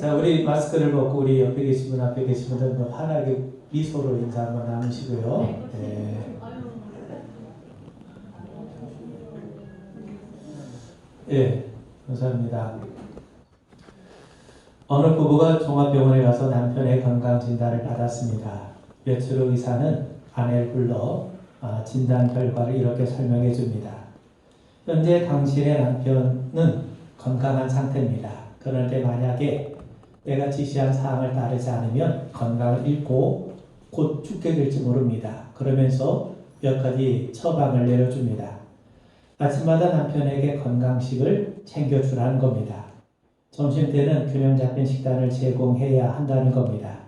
자, 우리 마스크를 벗고 우리 옆에 계신 분, 앞에 계신 분들 환하게 미소로 인사 한번 나누시고요. 네. 예, 감사합니다. 어느 부부가 종합병원에 가서 남편의 건강 진단을 받았습니다. 며칠 후 의사는 아내를 불러 진단 결과를 이렇게 설명해 줍니다. 현재 당신의 남편은 건강한 상태입니다. 그런데 만약에 내가 지시한 사항을 따르지 않으면 건강을 잃고 곧 죽게 될지 모릅니다. 그러면서 몇 가지 처방을 내려줍니다. 아침마다 남편에게 건강식을 챙겨주라는 겁니다. 점심때는 균형 잡힌 식단을 제공해야 한다는 겁니다.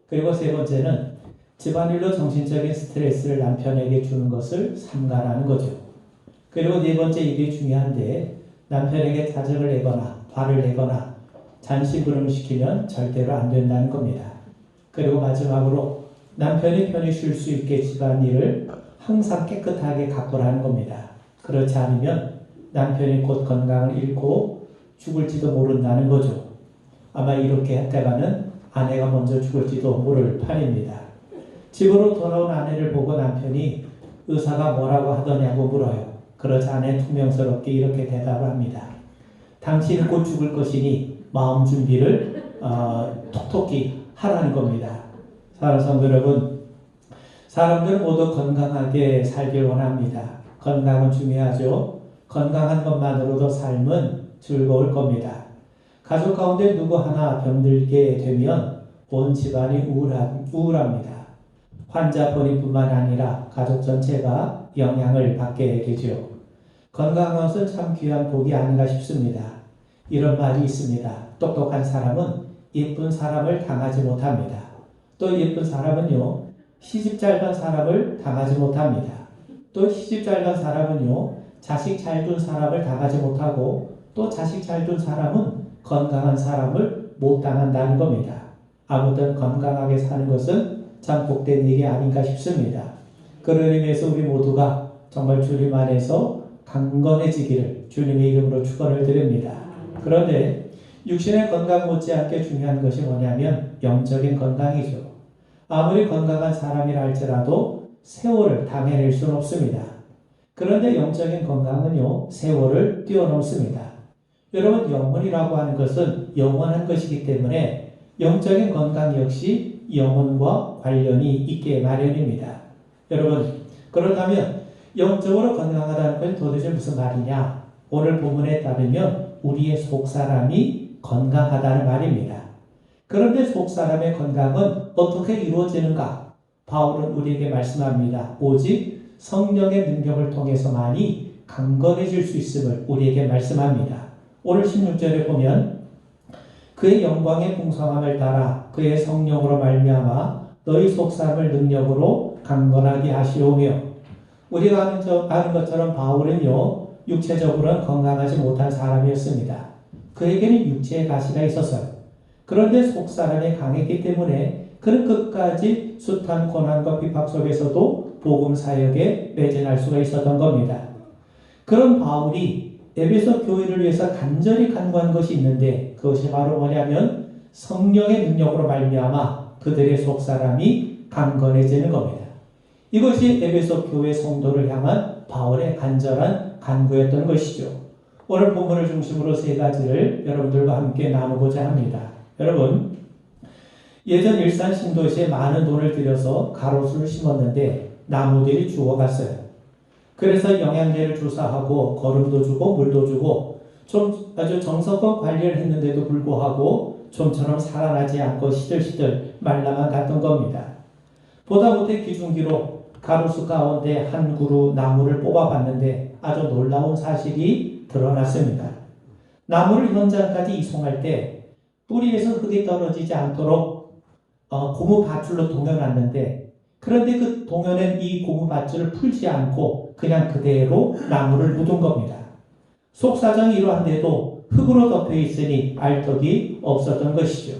그리고 세 번째는 집안일로 정신적인 스트레스를 남편에게 주는 것을 삼가라는 거죠. 그리고 네 번째, 이게 중요한데, 남편에게 짜증을 내거나 화를 내거나 잔심부름을 시키면 절대로 안 된다는 겁니다. 그리고 마지막으로 남편이 편히 쉴 수 있게 집안일을 항상 깨끗하게 가꾸라는 겁니다. 그렇지 않으면 남편이 곧 건강을 잃고 죽을지도 모른다는 거죠. 아마 이렇게 했다가는 아내가 먼저 죽을지도 모를 판입니다. 집으로 돌아온 아내를 보고 남편이 의사가 뭐라고 하더냐고 물어요. 그러자 아내 퉁명스럽게 이렇게 대답을 합니다. 당신은 곧 죽을 것이니 마음 준비를 톡톡히 하라는 겁니다. 사랑하는 성도 여러분, 사람들은 모두 건강하게 살길 원합니다. 건강은 중요하죠. 건강한 것만으로도 삶은 즐거울 겁니다. 가족 가운데 누구 하나 병들게 되면 온 집안이 우울합니다. 환자 본인뿐만 아니라 가족 전체가 영향을 받게 되죠. 건강한 것은 참 귀한 복이 아닌가 싶습니다. 이런 말이 있습니다. 똑똑한 사람은 예쁜 사람을 당하지 못합니다. 또 예쁜 사람은요, 시집 잘 간 사람을 당하지 못합니다. 또 시집 잘 간 사람은요, 자식 잘 둔 사람을 당하지 못하고, 또 자식 잘 둔 사람은 건강한 사람을 못 당한다는 겁니다. 아무튼 건강하게 사는 것은 참 복된 일이 아닌가 싶습니다. 그런 의미에서 우리 모두가 정말 주님 안에서 강건해지기를 주님의 이름으로 축원을 드립니다. 그런데 육신의 건강 못지않게 중요한 것이 뭐냐면 영적인 건강이죠. 아무리 건강한 사람이라 할지라도 세월을 당해낼 수는 없습니다. 그런데 영적인 건강은요, 세월을 뛰어넘습니다. 여러분, 영혼이라고 하는 것은 영원한 것이기 때문에 영적인 건강 역시 영혼과 관련이 있게 마련입니다. 여러분, 그렇다면 영적으로 건강하다는 것은 도대체 무슨 말이냐? 오늘 본문에 따르면 우리의 속사람이 건강하다는 말입니다. 그런데 속사람의 건강은 어떻게 이루어지는가? 바울은 우리에게 말씀합니다. 오직 성령의 능력을 통해서만이 강건해질 수 있음을 우리에게 말씀합니다. 오늘 16절에 보면 그의 영광의 풍성함을 따라 그의 성령으로 말미암아 너희 속사람을 능력으로 강건하게 하시오며, 우리가 아는 것처럼 바울은요, 육체적으로는 건강하지 못한 사람이었습니다. 그에게는 육체의 가시가 있었어요. 그런데 속사람이 강했기 때문에 그는 끝까지 숱한 고난과 비박 속에서도 복음 사역에 매진할 수가 있었던 겁니다. 그런 바울이 에베소 교회를 위해서 간절히 간구한 것이 있는데, 그것이 바로 뭐냐면 성령의 능력으로 말미암아 그들의 속사람이 강건해지는 겁니다. 이것이 에베소 교회 성도를 향한 바울의 간절한 간구였던 것이죠. 오늘 본문을 중심으로 세 가지를 여러분들과 함께 나누고자 합니다. 여러분, 예전 일산 신도시에 많은 돈을 들여서 가로수를 심었는데 나무들이 죽어갔어요. 그래서 영양제를 주사하고 거름도 주고 물도 주고 좀 아주 정성껏 관리를 했는데도 불구하고 좀처럼 살아나지 않고 시들시들 말라만 갔던 겁니다. 보다 못해 기중기로 가로수 가운데 한 그루 나무를 뽑아봤는데 아주 놀라운 사실이 드러났습니다. 나무를 현장까지 이송할 때 뿌리에서 흙이 떨어지지 않도록 고무 밧줄로 동여놨는데, 그런데 그 동여낸 이 고무 밧줄을 풀지 않고 그냥 그대로 나무를 묻은 겁니다. 속사정이 이러한데도 흙으로 덮여 있으니 알떡이 없었던 것이죠.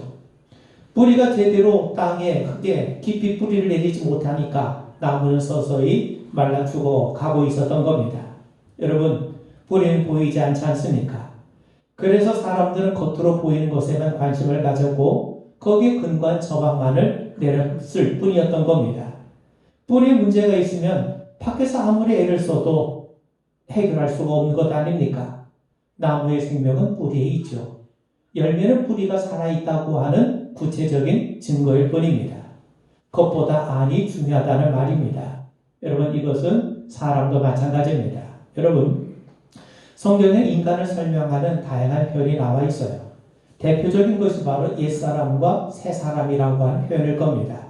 뿌리가 제대로 땅에 흙에 깊이 뿌리를 내리지 못하니까 나무는 서서히 말라 죽어 가고 있었던 겁니다. 여러분, 뿌리는 보이지 않지 않습니까? 그래서 사람들은 겉으로 보이는 것에만 관심을 가졌고 거기에 근거한 처방만을 내렸을 뿐이었던 겁니다. 뿌리에 문제가 있으면 밖에서 아무리 애를 써도 해결할 수가 없는 것 아닙니까? 나무의 생명은 뿌리에 있죠. 열매는 뿌리가 살아있다고 하는 구체적인 증거일 뿐입니다. 겉보다 안이 중요하다는 말입니다. 여러분, 이것은 사람도 마찬가지입니다. 여러분, 성경에 인간을 설명하는 다양한 표현이 나와 있어요. 대표적인 것이 바로 옛사람과 새사람이라고 하는 표현일 겁니다.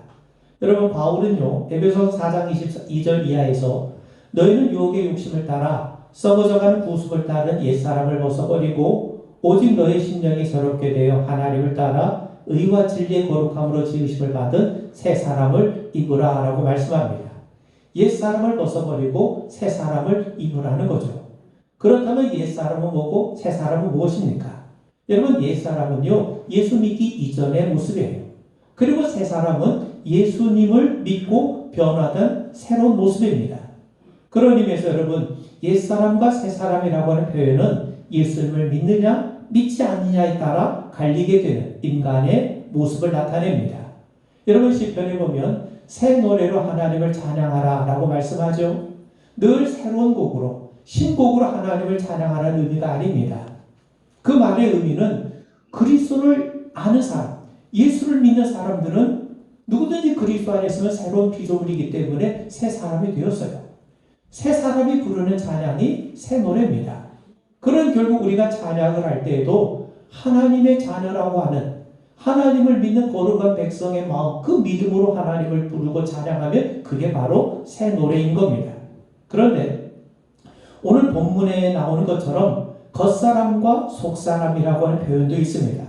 여러분, 바울은요, 에베소서 4장 22절 이하에서 너희는 유혹의 욕심을 따라 썩어져가는 구습을 따른 옛사람을 벗어버리고 오직 너희 심령이 새롭게 되어 하나님을 따라 의와 진리의 거룩함으로 지으심을 받은 새 사람을 입으라 라고 말씀합니다. 옛 사람을 벗어버리고 새 사람을 입으라는 거죠. 그렇다면 옛 사람은 뭐고 새 사람은 무엇입니까? 여러분, 옛 사람은요, 예수 믿기 이전의 모습이에요. 그리고 새 사람은 예수님을 믿고 변화된 새로운 모습입니다. 그런 의미에서 여러분, 옛 사람과 새 사람이라고 하는 표현은 예수님을 믿느냐 믿지 않느냐에 따라 갈리게 되는 인간의 모습을 나타냅니다. 여러분, 시편에 보면 새 노래로 하나님을 찬양하라 라고 말씀하죠. 늘 새로운 곡으로 신곡으로 하나님을 찬양하라는 의미가 아닙니다. 그 말의 의미는 그리스도를 아는 사람, 예수를 믿는 사람들은 누구든지 그리스도 안에 있으면 새로운 피조물이기 때문에 새 사람이 되었어요. 새 사람이 부르는 찬양이 새 노래입니다. 그런 결국 우리가 찬양을 할 때에도 하나님의 자녀라고 하는 하나님을 믿는 거룩한 백성의 마음, 그 믿음으로 하나님을 부르고 찬양하면 그게 바로 새 노래인 겁니다. 그런데 오늘 본문에 나오는 것처럼 겉사람과 속사람이라고 하는 표현도 있습니다.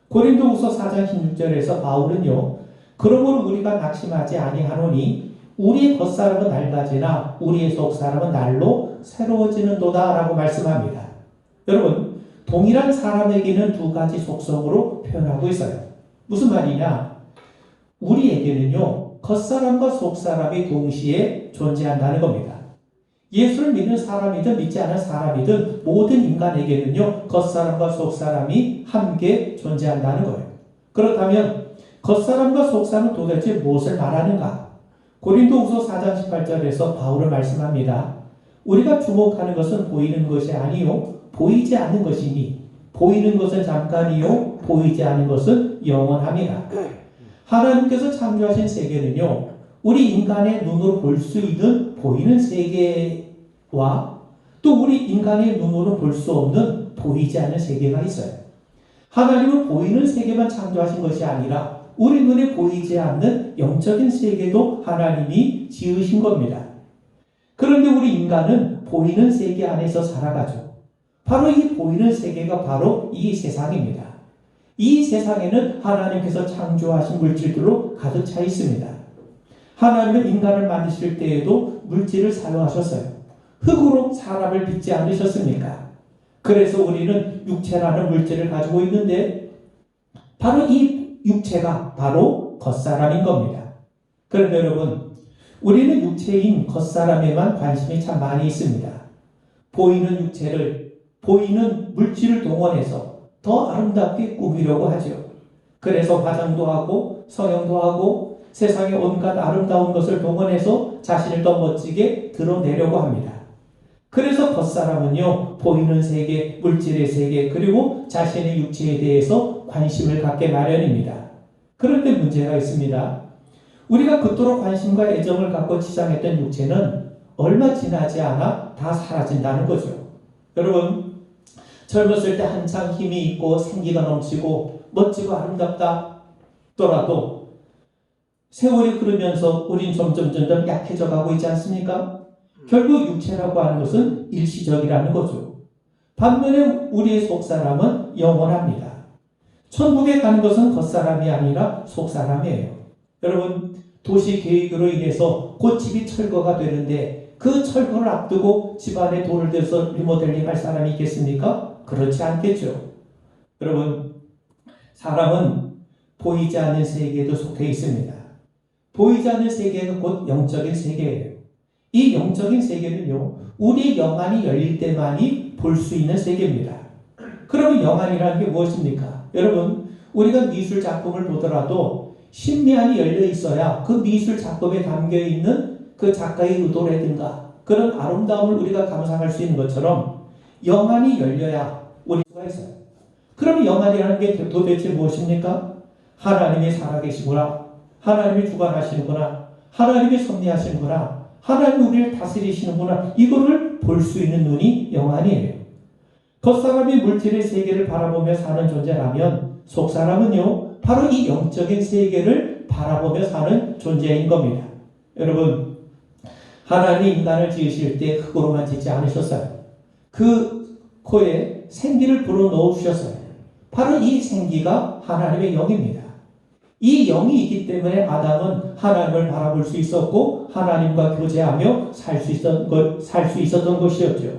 고린도후서 4장 16절에서 바울은요, 그러므로 우리가 낙심하지 아니하노니 우리의 겉사람은 낡아지나 우리의 속사람은 날로 새로워지는도다 라고 말씀합니다. 여러분, 동일한 사람에게는 두 가지 속성으로 표현하고 있어요. 무슨 말이냐? 우리에게는요, 겉사람과 속사람이 동시에 존재한다는 겁니다. 예수를 믿는 사람이든 믿지 않은 사람이든 모든 인간에게는요, 겉사람과 속사람이 함께 존재한다는 거예요. 그렇다면 겉사람과 속사람은 도대체 무엇을 말하는가? 고린도후서 4장 18절에서 바울은 말씀합니다. 우리가 주목하는 것은 보이는 것이 아니요 보이지 않는 것이니 보이는 것은 잠깐이요 보이지 않는 것은 영원합니다. 하나님께서 창조하신 세계는요, 우리 인간의 눈으로 볼 수 있는 보이는 세계와 또 우리 인간의 눈으로 볼 수 없는 보이지 않는 세계가 있어요. 하나님은 보이는 세계만 창조하신 것이 아니라 우리 눈에 보이지 않는 영적인 세계도 하나님이 지으신 겁니다. 그런데 우리 인간은 보이는 세계 안에서 살아가죠. 바로 이 보이는 세계가 바로 이 세상입니다. 이 세상에는 하나님께서 창조하신 물질들로 가득 차 있습니다. 하나님은 인간을 만드실 때에도 물질을 사용하셨어요. 흙으로 사람을 빚지 않으셨습니까? 그래서 우리는 육체라는 물질을 가지고 있는데 바로 이 육체가 바로 겉사람인 겁니다. 그런데 여러분, 우리는 육체인 겉사람에만 관심이 참 많이 있습니다. 보이는 육체를, 보이는 물질을 동원해서 더 아름답게 꾸미려고 하죠. 그래서 화장도 하고 성형도 하고 세상의 온갖 아름다운 것을 동원해서 자신을 더 멋지게 드러내려고 합니다. 그래서 겉사람은요, 보이는 세계, 물질의 세계, 그리고 자신의 육체에 대해서 관심을 갖게 마련입니다. 그런데 문제가 있습니다. 우리가 그토록 관심과 애정을 갖고 치장했던 육체는 얼마 지나지 않아 다 사라진다는 거죠. 여러분, 젊었을 때 한창 힘이 있고 생기가 넘치고 멋지고 아름답다더라도 세월이 흐르면서 우린 점점 약해져 가고 있지 않습니까? 결국 육체라고 하는 것은 일시적이라는 거죠. 반면에 우리의 속사람은 영원합니다. 천국에 가는 것은 겉사람이 아니라 속사람이에요. 여러분, 도시 계획으로 인해서 곧 집이 철거가 되는데 그 철거를 앞두고 집안에 돈을 들여서 리모델링 할 사람이 있겠습니까? 그렇지 않겠죠. 여러분, 사람은 보이지 않는 세계에도 속해 있습니다. 보이지 않는 세계가 곧 영적인 세계예요. 이 영적인 세계는요, 우리의 영안이 열릴 때만이 볼 수 있는 세계입니다. 그럼 그러면 영안이라는 게 무엇입니까? 여러분, 우리가 미술 작품을 보더라도 심미안이 열려 있어야 그 미술 작품에 담겨 있는 그 작가의 의도라든가 그런 아름다움을 우리가 감상할 수 있는 것처럼 영안이 열려야 우리 수가 있어요. 그럼 영안이라는 게 도대체 무엇입니까? 하나님이 살아계시구나. 하나님이 주관하시는구나. 하나님이 섭리하시는구나. 하나님이 우리를 다스리시는구나. 이거를 볼 수 있는 눈이 영안이에요. 겉사람이 물질의 세계를 바라보며 사는 존재라면 속사람은요, 바로 이 영적인 세계를 바라보며 사는 존재인 겁니다. 여러분, 하나님이 인간을 지으실 때 흙으로만 짓지 않으셨어요. 그 코에 생기를 불어넣어 주셨어요. 바로 이 생기가 하나님의 영입니다. 이 영이 있기 때문에 아담은 하나님을 바라볼 수 있었고 하나님과 교제하며 살 수 있었던 것이었죠.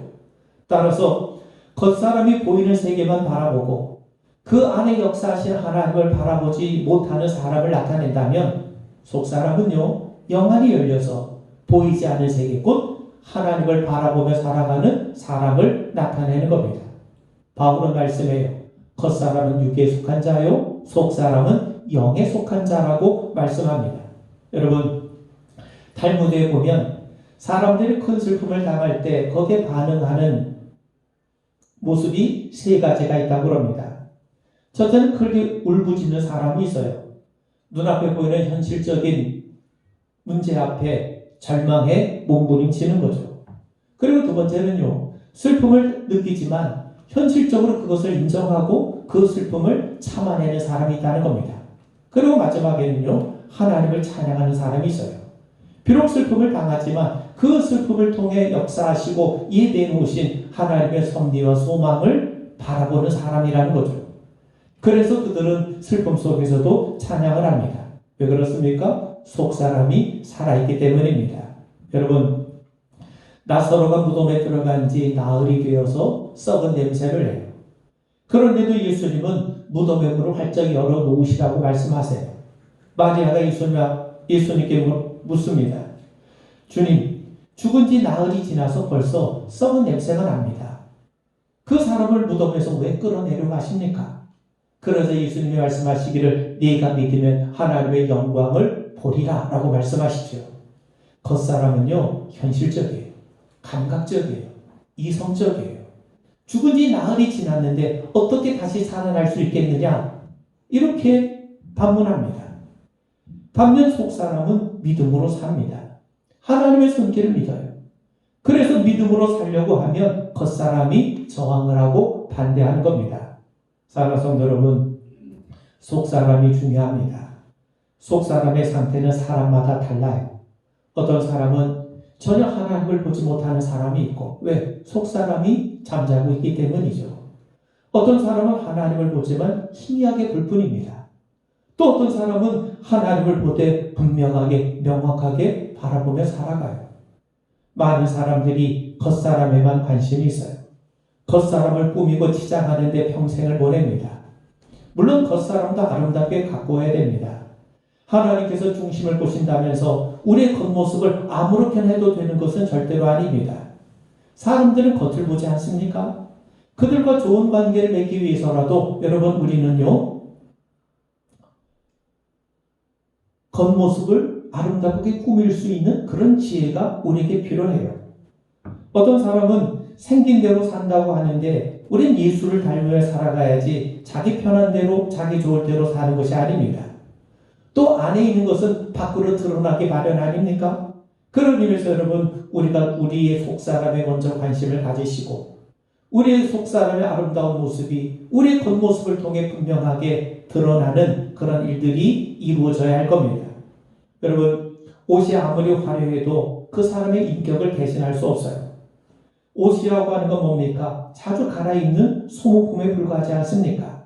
따라서 겉사람이 보이는 세계만 바라보고 그 안에 역사하신 하나님을 바라보지 못하는 사람을 나타낸다면 속사람은요, 영안이 열려서 보이지 않는 세계, 곧 하나님을 바라보며 살아가는 사람을 나타내는 겁니다. 바울은 말씀해요. 겉사람은 육에 속한 자요, 속사람은 영에 속한 자라고 말씀합니다. 여러분, 탈무드에 보면 사람들이 큰 슬픔을 당할 때 거기에 반응하는 모습이 세 가지가 있다고 합니다. 첫째는 그렇게 울부짖는 사람이 있어요. 눈앞에 보이는 현실적인 문제 앞에 절망해 몸부림치는 거죠. 그리고 두 번째는요, 슬픔을 느끼지만 현실적으로 그것을 인정하고 그 슬픔을 참아내는 사람이 있다는 겁니다. 그리고 마지막에는요, 하나님을 찬양하는 사람이 있어요. 비록 슬픔을 당하지만 그 슬픔을 통해 역사하시고 예배해놓으신 하나님의 섭리와 소망을 바라보는 사람이라는 거죠. 그래서 그들은 슬픔 속에서도 찬양을 합니다. 왜 그렇습니까? 속사람이 살아있기 때문입니다. 여러분, 나사로가 무덤에 들어간 지 나흘이 되어서 썩은 냄새를 해요. 그런데도 예수님은 무덤의 문을 활짝 열어놓으시라고 말씀하세요. 마리아가 예수님께 묻습니다. 주님, 죽은 지 나흘이 지나서 벌써 썩은 냄새가 납니다. 그 사람을 무덤에서 왜 끌어내려고 하십니까? 그래서 예수님이 말씀하시기를 네가 믿으면 하나님의 영광을 보리라 라고 말씀하시죠. 겉사람은요, 현실적이에요. 감각적이에요. 이성적이에요. 죽은 지 나흘이 지났는데 어떻게 다시 살아날 수 있겠느냐? 이렇게 반문합니다. 반면 속사람은 믿음으로 삽니다. 하나님의 손길을 믿어요. 그래서 믿음으로 살려고 하면 겉사람이 저항을 하고 반대하는 겁니다. 사랑하는 성도 여러분, 속사람이 중요합니다. 속사람의 상태는 사람마다 달라요. 어떤 사람은 전혀 하나님을 보지 못하는 사람이 있고, 왜? 속사람이 잠자고 있기 때문이죠. 어떤 사람은 하나님을 보지만 희미하게 볼 뿐입니다. 또 어떤 사람은 하나님을 보되 분명하게 명확하게 바라보며 살아가요. 많은 사람들이 겉사람에만 관심이 있어요. 겉사람을 꾸미고 치장하는 데 평생을 보냅니다. 물론 겉사람도 아름답게 가꾸어야 됩니다. 하나님께서 중심을 보신다면서 우리의 겉모습을 아무렇게나 해도 되는 것은 절대로 아닙니다. 사람들은 겉을 보지 않습니까? 그들과 좋은 관계를 맺기 위해서라도 여러분, 우리는요, 겉모습을 아름답게 꾸밀 수 있는 그런 지혜가 우리에게 필요해요. 어떤 사람은 생긴 대로 산다고 하는데 우린 예수를 닮으며 살아가야지 자기 편한 대로 자기 좋을 대로 사는 것이 아닙니다. 또 안에 있는 것은 밖으로 드러나기 마련 아닙니까? 그런 의미에서 여러분, 우리가 우리의 속사람에 먼저 관심을 가지시고 우리의 속사람의 아름다운 모습이 우리의 겉모습을 통해 분명하게 드러나는 그런 일들이 이루어져야 할 겁니다. 여러분, 옷이 아무리 화려해도 그 사람의 인격을 대신할 수 없어요. 옷이라고 하는 건 뭡니까? 자주 갈아입는 소모품에 불과하지 않습니까?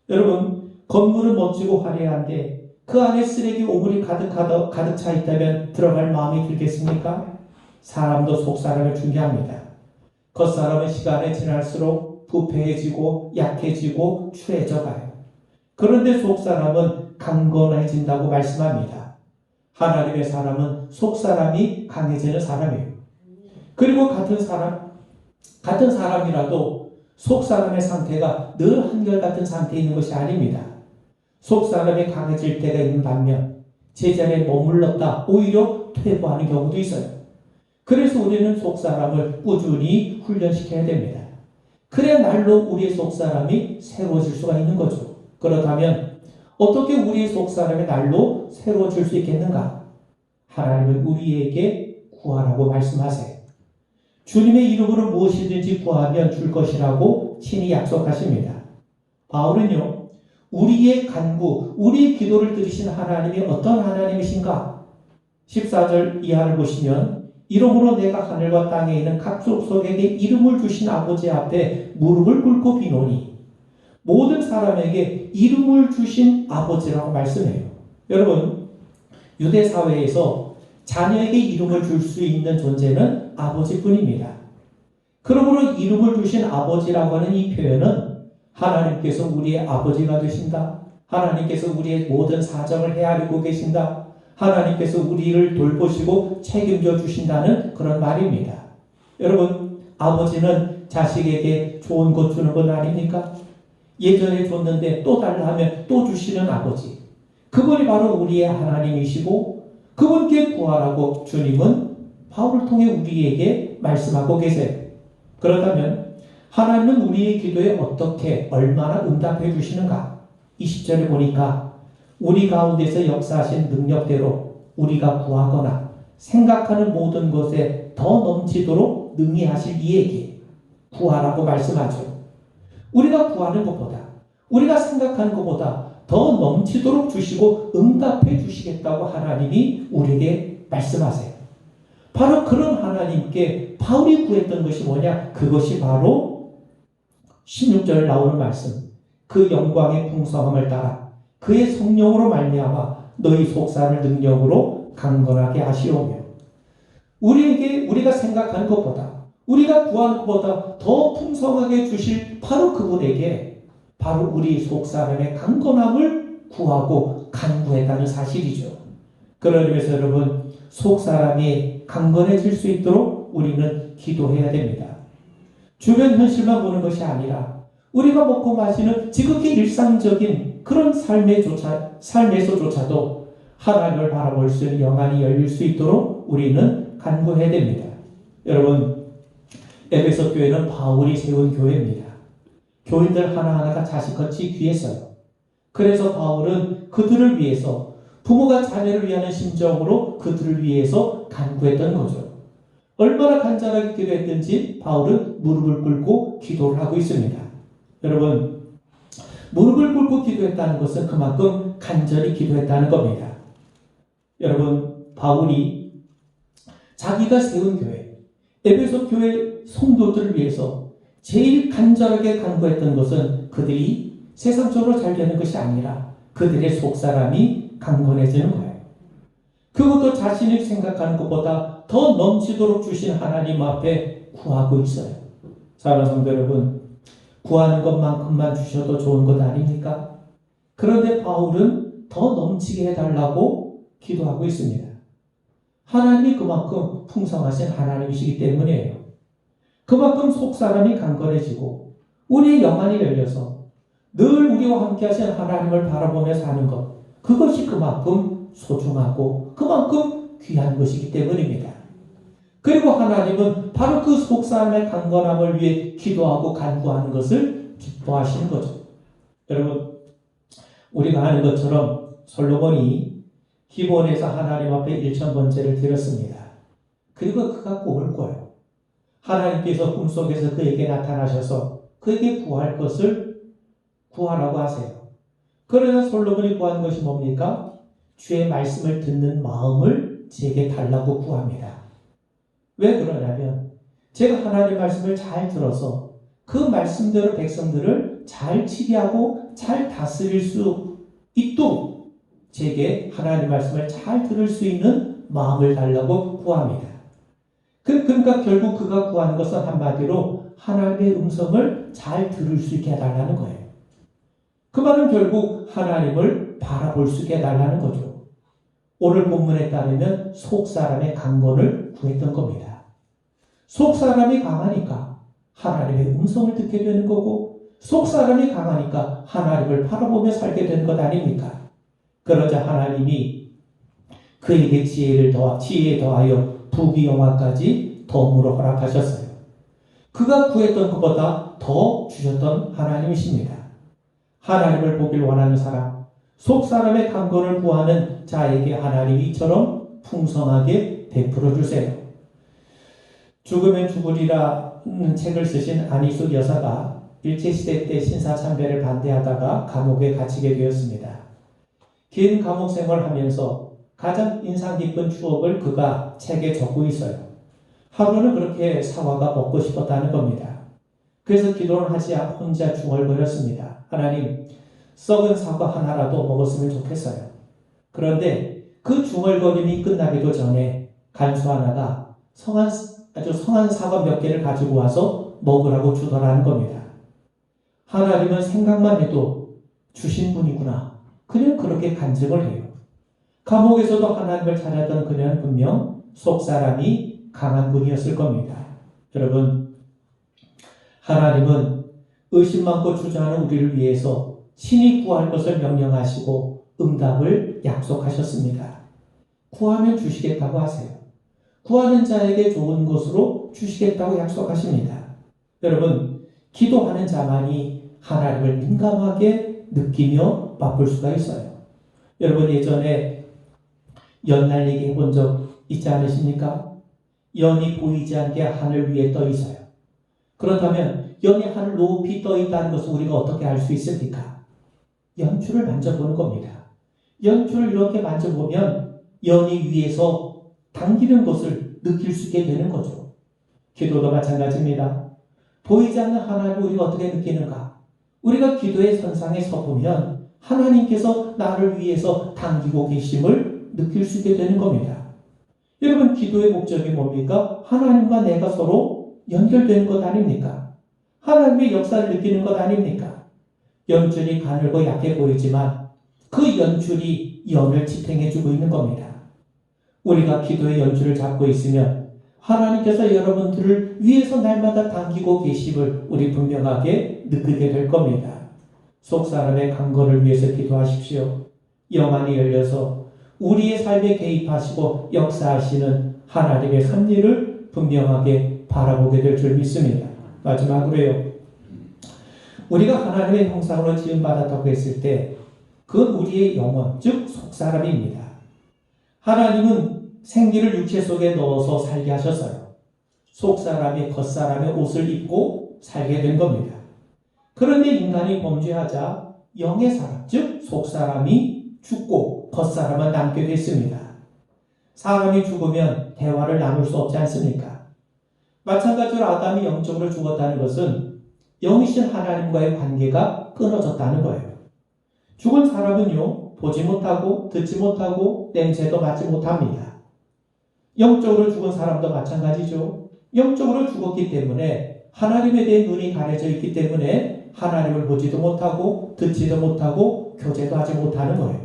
여러분, 건물은 멋지고 화려한데 그 안에 쓰레기 오물이 가득 차 있다면 들어갈 마음이 들겠습니까? 사람도 속사람을 중요합니다. 겉사람은 시간이 지날수록 부패해지고 약해지고 추해져 가요. 그런데 속사람은 강건해진다고 말씀합니다. 하나님의 사람은 속사람이 강해지는 사람이에요. 그리고 같은 사람이라도 속 사람의 상태가 늘 한결같은 상태에 있는 것이 아닙니다. 속 사람이 강해질 때가 있는 반면 제자리에 머물렀다 오히려 퇴보하는 경우도 있어요. 그래서 우리는 속 사람을 꾸준히 훈련시켜야 됩니다. 그래야 날로 우리의 속 사람이 새로워질 수가 있는 거죠. 그렇다면 어떻게 우리의 속 사람이 날로 새로워질 수 있겠는가? 하나님은 우리에게 구하라고 말씀하세요. 주님의 이름으로 무엇이든지 구하면 줄 것이라고 친히 약속하십니다. 바울은요, 우리의 간구, 우리의 기도를 들으신 하나님이 어떤 하나님이신가? 14절 이하를 보시면 이러므로 내가 하늘과 땅에 있는 각 족속에게 이름을 주신 아버지 앞에 무릎을 꿇고 비노니 모든 사람에게 이름을 주신 아버지라고 말씀해요. 여러분, 유대 사회에서 자녀에게 이름을 줄 수 있는 존재는 아버지뿐입니다. 그러므로 이름을 주신 아버지라고 하는 이 표현은 하나님께서 우리의 아버지가 되신다. 하나님께서 우리의 모든 사정을 헤아리고 계신다. 하나님께서 우리를 돌보시고 책임져 주신다는 그런 말입니다. 여러분, 아버지는 자식에게 좋은 것 주는 건 아닙니까? 예전에 줬는데 또 달라 하면 또 주시는 아버지. 그분이 바로 우리의 하나님이시고 그분께 구하라고 주님은 바울을 통해 우리에게 말씀하고 계세요. 그렇다면 하나님은 우리의 기도에 어떻게 얼마나 응답해 주시는가? 20절에 보니까 우리 가운데서 역사하신 능력대로 우리가 구하거나 생각하는 모든 것에 더 넘치도록 능히 하실 이에게 구하라고 말씀하죠. 우리가 구하는 것보다 우리가 생각하는 것보다 더 넘치도록 주시고 응답해 주시겠다고 하나님이 우리에게 말씀하세요. 바로 그런 하나님께 바울이 구했던 것이 뭐냐? 그것이 바로 16절에 나오는 말씀. 그 영광의 풍성함을 따라 그의 성령으로 말미암아 너희 속사를 능력으로 강건하게 하시오며 우리에게 우리가 생각하는 것보다 우리가 구하는 것보다 더 풍성하게 주실 바로 그분에게 바로 우리 속사람의 강건함을 구하고 간구했다는 사실이죠. 그런 의미에서 여러분 속사람이 강건해질 수 있도록 우리는 기도해야 됩니다. 주변 현실만 보는 것이 아니라 우리가 먹고 마시는 지극히 일상적인 그런 삶에서조차도 하나님을 바라볼 수 있는 영안이 열릴 수 있도록 우리는 간구해야 됩니다. 여러분, 에베소 교회는 바울이 세운 교회입니다. 교인들 하나하나가 자식같이 귀했어요. 그래서 바울은 그들을 위해서 부모가 자녀를 위하는 심정으로 그들을 위해서 간구했던 거죠. 얼마나 간절하게 기도했든지 바울은 무릎을 꿇고 기도를 하고 있습니다. 여러분, 무릎을 꿇고 기도했다는 것은 그만큼 간절히 기도했다는 겁니다. 여러분, 바울이 자기가 세운 교회, 에베소 교회 성도들을 위해서 제일 간절하게 간구했던 것은 그들이 세상적으로 잘 되는 것이 아니라 그들의 속사람이 강건해지는 거예요. 그것도 자신이 생각하는 것보다 더 넘치도록 주신 하나님 앞에 구하고 있어요. 사랑하는 성도 여러분, 구하는 것만큼만 주셔도 좋은 것 아닙니까? 그런데 바울은 더 넘치게 해달라고 기도하고 있습니다. 하나님이 그만큼 풍성하신 하나님이시기 때문이에요. 그만큼 속사람이 강건해지고 우리의 영안이 열려서 늘 우리와 함께 하신 하나님을 바라보며 사는 것, 그것이 그만큼 소중하고 그만큼 귀한 것이기 때문입니다. 그리고 하나님은 바로 그 속사람의 강건함을 위해 기도하고 간구하는 것을 기뻐하시는 거죠. 여러분, 우리가 아는 것처럼 솔로몬이 기브온에서 하나님 앞에 1000번째를 드렸습니다. 그리고 그가 꿈을 꿔요. 하나님께서 꿈속에서 그에게 나타나셔서 그에게 구할 것을 구하라고 하세요. 그러나 솔로몬이 구한 것이 뭡니까? 주의 말씀을 듣는 마음을 제게 달라고 구합니다. 왜 그러냐면 제가 하나님 말씀을 잘 들어서 그 말씀대로 백성들을 잘 치게하고 잘 다스릴 수 있도록 제게 하나님 말씀을 잘 들을 수 있는 마음을 달라고 구합니다. 그러니까 결국 그가 구하는 것은 한마디로 하나님의 음성을 잘 들을 수 있게 해달라는 거예요. 그 말은 결국 하나님을 바라볼 수 있게 해달라는 거죠. 오늘 본문에 따르면 속사람의 강건을 구했던 겁니다. 속사람이 강하니까 하나님의 음성을 듣게 되는 거고 속 사람이 강하니까 하나님을 바라보며 살게 되는 것 아닙니까? 그러자 하나님이 그에게 지혜에 더하여 부귀영화까지 덤으로 허락하셨어요. 그가 구했던 것보다 더 주셨던 하나님이십니다. 하나님을 보길 원하는 사람, 속 사람의 강건을 구하는 자에게 하나님이 이처럼 풍성하게 베풀어 주세요. 죽으면 죽으리라는 책을 쓰신 안희숙 여사가 일제시대 때 신사참배를 반대하다가 감옥에 갇히게 되었습니다. 긴 감옥 생활을 하면서 가장 인상 깊은 추억을 그가 책에 적고 있어요. 하루는 그렇게 사과가 먹고 싶었다는 겁니다. 그래서 기도를 하지 않고 혼자 중얼거렸습니다. 하나님, 썩은 사과 하나라도 먹었으면 좋겠어요. 그런데 그 중얼거림이 끝나기도 전에 간수 하나가 아주 성한 사과 몇 개를 가지고 와서 먹으라고 주더라는 겁니다. 하나님은 생각만 해도 주신 분이구나. 그냥 그렇게 간증을 해요. 감옥에서도 하나님을 찾았던 그녀는 분명 속사람이 강한 분이었을 겁니다. 여러분, 하나님은 의심 많고 주저하는 우리를 위해서 친히 구할 것을 명령하시고 응답을 약속하셨습니다. 구하면 주시겠다고 하세요. 구하는 자에게 좋은 것으로 주시겠다고 약속하십니다. 여러분, 기도하는 자만이 하나님을 민감하게 느끼며 맛볼 수가 있어요. 여러분, 예전에 연 날리기 해본 적 있지 않으십니까? 연이 보이지 않게 하늘 위에 떠 있어요. 그렇다면 연이 하늘 높이 떠 있다는 것을 우리가 어떻게 알 수 있습니까? 연줄을 만져보는 겁니다. 연줄을 이렇게 만져보면 연이 위에서 당기는 것을 느낄 수 있게 되는 거죠. 기도도 마찬가지입니다. 보이지 않는 하나님을 우리가 어떻게 느끼는가? 우리가 기도의 선상에 서보면 하나님께서 나를 위해서 당기고 계심을 느낄 수 있게 되는 겁니다. 여러분, 기도의 목적이 뭡니까? 하나님과 내가 서로 연결되는 것 아닙니까? 하나님의 역사를 느끼는 것 아닙니까? 연줄이 가늘고 약해 보이지만 그 연줄이 연을 지탱해주고 있는 겁니다. 우리가 기도의 연줄을 잡고 있으면 하나님께서 여러분들을 위해서 날마다 당기고 계심을 우리 분명하게 느끼게 될 겁니다. 속사람의 강건을 위해서 기도하십시오. 영안이 열려서 우리의 삶에 개입하시고 역사하시는 하나님의 섭리를 분명하게 바라보게 될 줄 믿습니다. 마지막으로요. 우리가 하나님의 형상으로 지음받았다고 했을 때 그건 우리의 영혼, 즉 속사람입니다. 하나님은 생기를 육체 속에 넣어서 살게 하셨어요. 속사람이 겉사람의 옷을 입고 살게 된 겁니다. 그런데 인간이 범죄하자 영의 사람, 즉 속사람이 죽고 겉사람은 남게 됐습니다. 사람이 죽으면 대화를 나눌 수 없지 않습니까? 마찬가지로 아담이 영적으로 죽었다는 것은 영이신 하나님과의 관계가 끊어졌다는 거예요. 죽은 사람은요, 보지 못하고 듣지 못하고 냄새도 맡지 못합니다. 영적으로 죽은 사람도 마찬가지죠. 영적으로 죽었기 때문에 하나님에 대해 눈이 가려져 있기 때문에 하나님을 보지도 못하고 듣지도 못하고 교제도 하지 못하는 거예요.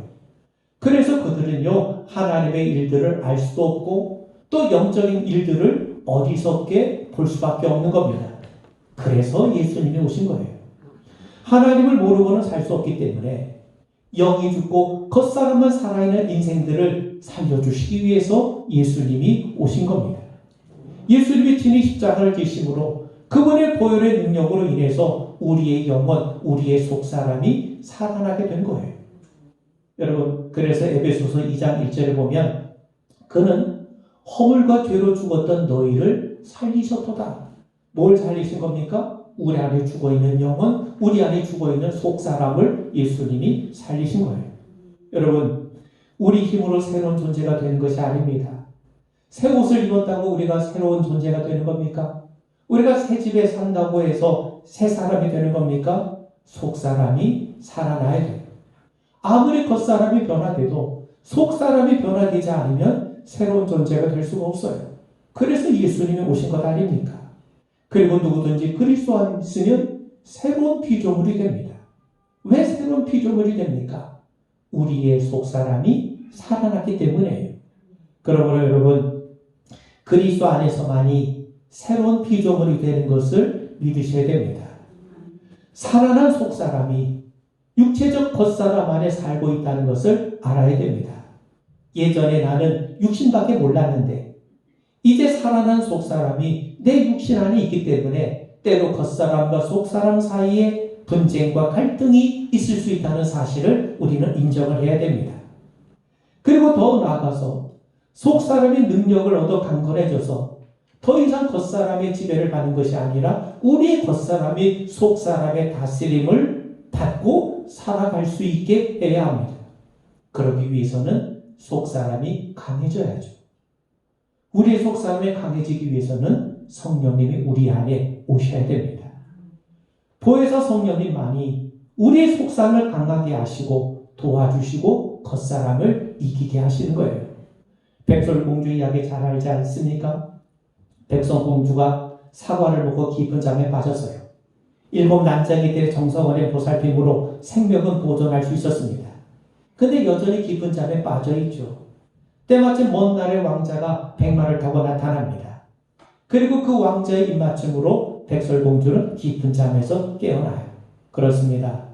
그래서 그들은요, 하나님의 일들을 알 수도 없고 또 영적인 일들을 어리석게 볼 수밖에 없는 겁니다. 그래서 예수님이 오신 거예요. 하나님을 모르고는 살 수 없기 때문에 영이 죽고 겉사람만 살아있는 인생들을 살려주시기 위해서 예수님이 오신 겁니다. 예수님이 친히 십자가를 지심으로 그분의 보혈의 능력으로 인해서 우리의 영혼, 우리의 속사람이 살아나게 된 거예요. 여러분, 그래서 에베소서 2장 1절에 보면 그는 허물과 죄로 죽었던 너희를 살리셨도다. 뭘 살리신 겁니까? 우리 안에 죽어있는 영혼, 우리 안에 죽어있는 속사람을 예수님이 살리신 거예요. 여러분, 우리 힘으로 새로운 존재가 되는 것이 아닙니다. 새 옷을 입었다고 우리가 새로운 존재가 되는 겁니까? 우리가 새 집에 산다고 해서 새 사람이 되는 겁니까? 속사람이 살아나야 돼요. 아무리 겉사람이 변화돼도 속사람이 변화되지 않으면 새로운 존재가 될 수가 없어요. 그래서 예수님이 오신 것 아닙니까? 그리고 누구든지 그리스도 안에 있으면 새로운 피조물이 됩니다. 왜 새로운 피조물이 됩니까? 우리의 속사람이 살아났기 때문이에요. 그러므로 여러분, 그리스도 안에서만이 새로운 피조물이 되는 것을 믿으셔야 됩니다. 살아난 속사람이 육체적 겉사람 안에 살고 있다는 것을 알아야 됩니다. 예전에 나는 육신밖에 몰랐는데 이제 살아난 속사람이 내 육신 안에 있기 때문에 때로 겉사람과 속사람 사이에 분쟁과 갈등이 있을 수 있다는 사실을 우리는 인정을 해야 됩니다. 그리고 더 나아가서 속사람이 능력을 얻어 강건해져서 더 이상 겉사람의 지배를 받는 것이 아니라 우리의 겉사람이 속사람의 다스림을 받고 살아갈 수 있게 해야 합니다. 그러기 위해서는 속사람이 강해져야죠. 우리의 속사람이 강해지기 위해서는 성령님이 우리 안에 오셔야 됩니다. 보혜사 성령님만이 우리의 속사람을 강하게 하시고 도와주시고 겉사람을 이기게 하시는 거예요. 백설공주 이야기 잘 알지 않습니까? 백설공주가 사과를 먹고 깊은 잠에 빠졌어요. 7 난장이들의 정성원의 보살핌으로 생명은 보존할 수 있었습니다. 근데 여전히 깊은 잠에 빠져있죠. 때마침 먼 나라의 왕자가 백마를 타고 나타납니다. 그리고 그 왕자의 입맞춤으로 백설공주는 깊은 잠에서 깨어나요. 그렇습니다.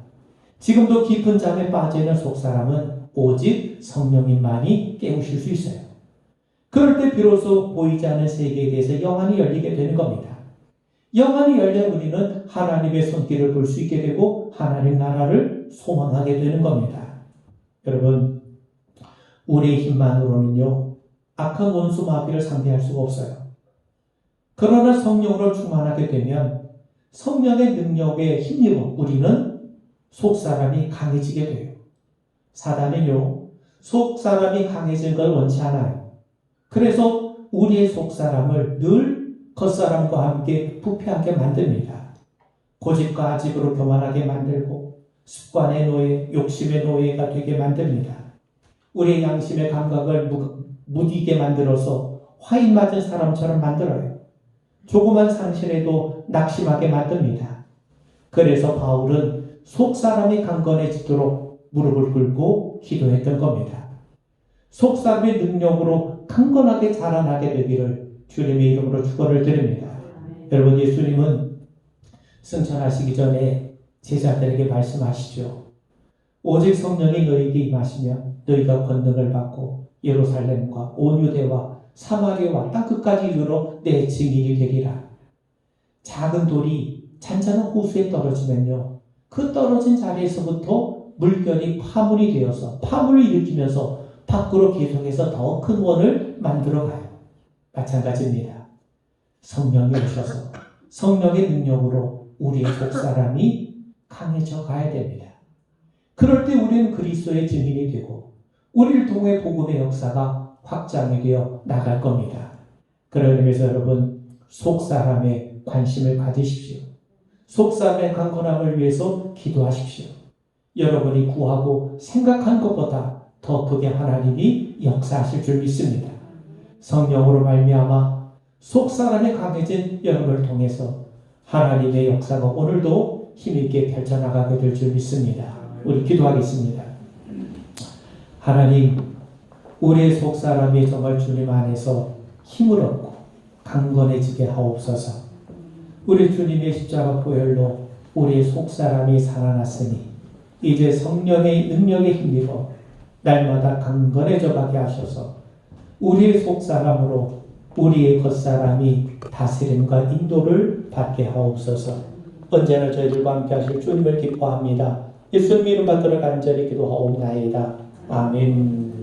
지금도 깊은 잠에 빠져있는 속사람은 오직 성령님만이 깨우실 수 있어요. 그럴 때 비로소 보이지 않는 세계에 대해서 영안이 열리게 되는 겁니다. 영안이 열려 우리는 하나님의 손길을 볼 수 있게 되고 하나님 나라를 소망하게 되는 겁니다. 여러분, 우리의 힘만으로는요, 악한 원수 마귀를 상대할 수가 없어요. 그러나 성령으로 충만하게 되면 성령의 능력에 힘입어 우리는 속사람이 강해지게 돼요. 사단은요, 속사람이 강해진 걸 원치 않아요. 그래서 우리의 속사람을 늘 겉사람과 함께 부패하게 만듭니다. 고집과 아집으로 교만하게 만들고 습관의 노예, 욕심의 노예가 되게 만듭니다. 우리의 양심의 감각을 무디게 만들어서 화인 맞은 사람처럼 만들어요. 조그만 상실에도 낙심하게 만듭니다. 그래서 바울은 속사람이 강건해지도록 무릎을 꿇고 기도했던 겁니다. 속사람의 능력으로 강건하게 자라나게 되기를 주님의 이름으로 축원을 드립니다. 여러분, 예수님은 승천하시기 전에 제자들에게 말씀하시죠. 오직 성령이 너희에게 임하시면 너희가 권능을 받고 예루살렘과 온 유대와 사마리아와 땅 끝까지 이르러 내 증인이 되리라. 작은 돌이 잔잔한 호수에 떨어지면요, 그 떨어진 자리에서부터 물결이 파문이 되어서 파문을 일으키면서 밖으로 계속해서 더 큰 원을 만들어가요. 마찬가지입니다. 성령이 오셔서 성령의 능력으로 우리의 속사람이 강해져 가야 됩니다. 그럴 때 우리는 그리스도의 증인이 되고 우리를 통해 복음의 역사가 확장이 되어 나갈 겁니다. 그런 의미에서 여러분, 속사람의 관심을 가지십시오. 속사람의 강건함을 위해서 기도하십시오. 여러분이 구하고 생각한 것보다 더 크게 하나님이 역사하실 줄 믿습니다. 성령으로 말미암아 속사람에 강해진 여러분을 통해서 하나님의 역사가 오늘도 힘있게 펼쳐나가게 될 줄 믿습니다. 우리 기도하겠습니다. 하나님, 우리의 속사람이 정말 주님 안에서 힘을 얻고 강건해지게 하옵소서. 우리 주님의 십자가 보혈로 우리의 속사람이 살아났으니 이제 성령의 능력에 힘입어 날마다 강건해져 가게 하셔서 우리의 속사람으로 우리의 겉사람이 다스림과 인도를 받게 하옵소서. 언제나 저희들과 함께 하실 주님을 기뻐합니다. 예수님 이름 받들어 간절히 기도하옵나이다. 아멘.